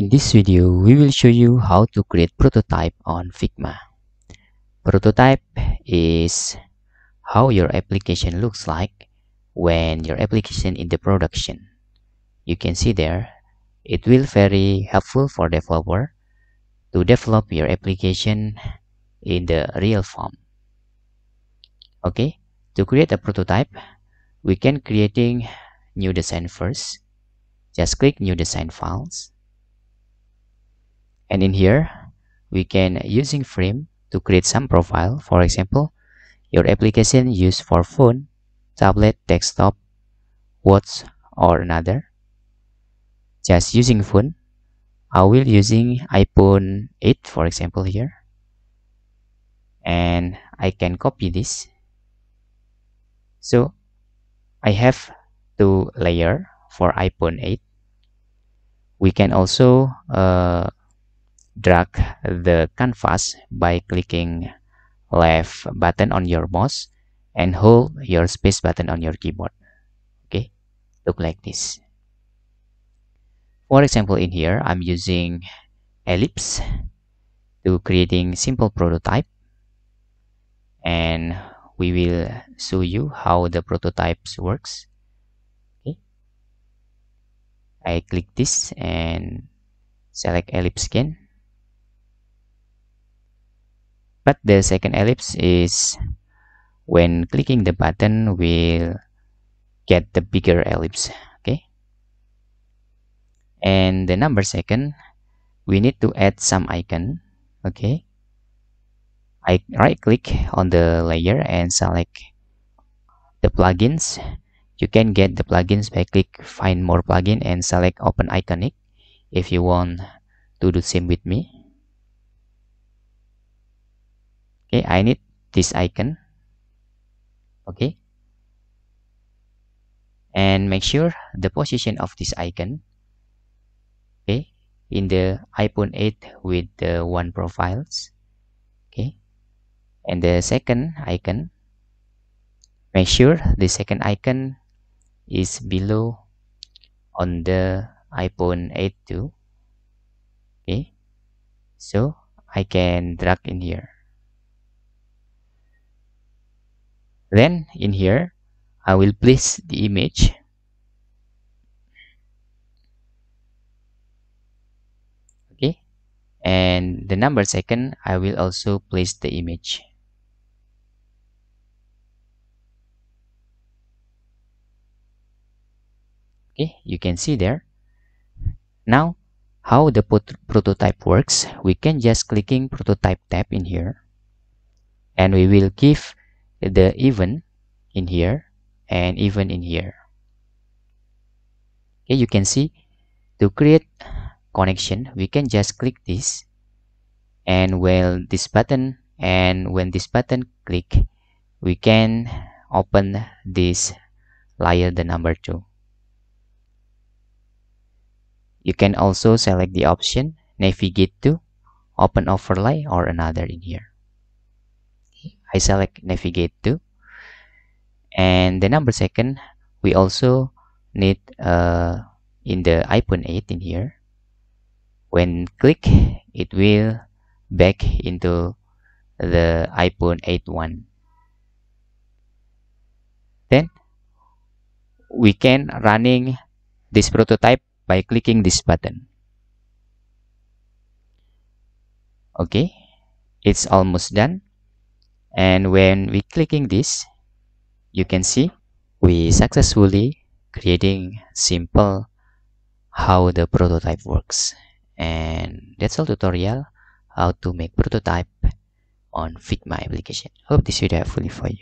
In this video, we will show you how to create prototype on Figma. Prototype is how your application looks like when your application in the production. You can see there, it will very helpful for developer to develop your application in the real form. Okay, to create a prototype, we can creating new design first. Just click new design files. And in here, we can using frame to create some profile. For example, your application used for phone, tablet, desktop, watch, or another. Just using phone, I will using iPhone 8 for example here. And I can copy this. So I have two layer for iPhone 8. We can also drag the canvas by clicking left button on your mouse and hold your space button on your keyboard. Okay, look like this. For example, in here I'm using ellipse to creating simple prototype, and we will show you how the prototypes works. Okay, I click this and select ellipse again. But the second ellipse is when clicking the button will get the bigger ellipse. Okay, and the number second, we need to add some icon. Okay, I right click on the layer and select the plugins. You can get the plugins by click find more plugin and select open iconic if you want to do same with me. Okay, I need this icon. Okay, and make sure the position of this icon, okay, in the iPhone 8 with the one profiles. Okay, and the second icon, make sure the second icon is below on the iPhone 8 too. Okay, so I can drag in here. Then in here, I will place the image. Okay, and the number second, I will also place the image. Okay, you can see there. Now, how the prototype works, we can just clicking prototype tab in here, and we will give the even in here and even in here. Okay, you can see to create connection, we can just click this, and when this button click, we can open this layer, the number 2. You can also select the option navigate to, open overlay, or another in here. I select navigate to, and the number second, we also need in the iPhone 8 in here. When click, it will back into the iPhone 8 one. Then we can running this prototype by clicking this button. Okay, it's almost done. And when we clicking this, you can see we successfully creating simple how the prototype works. And that's all tutorial how to make prototype on Figma application. Hope this video helpful for you.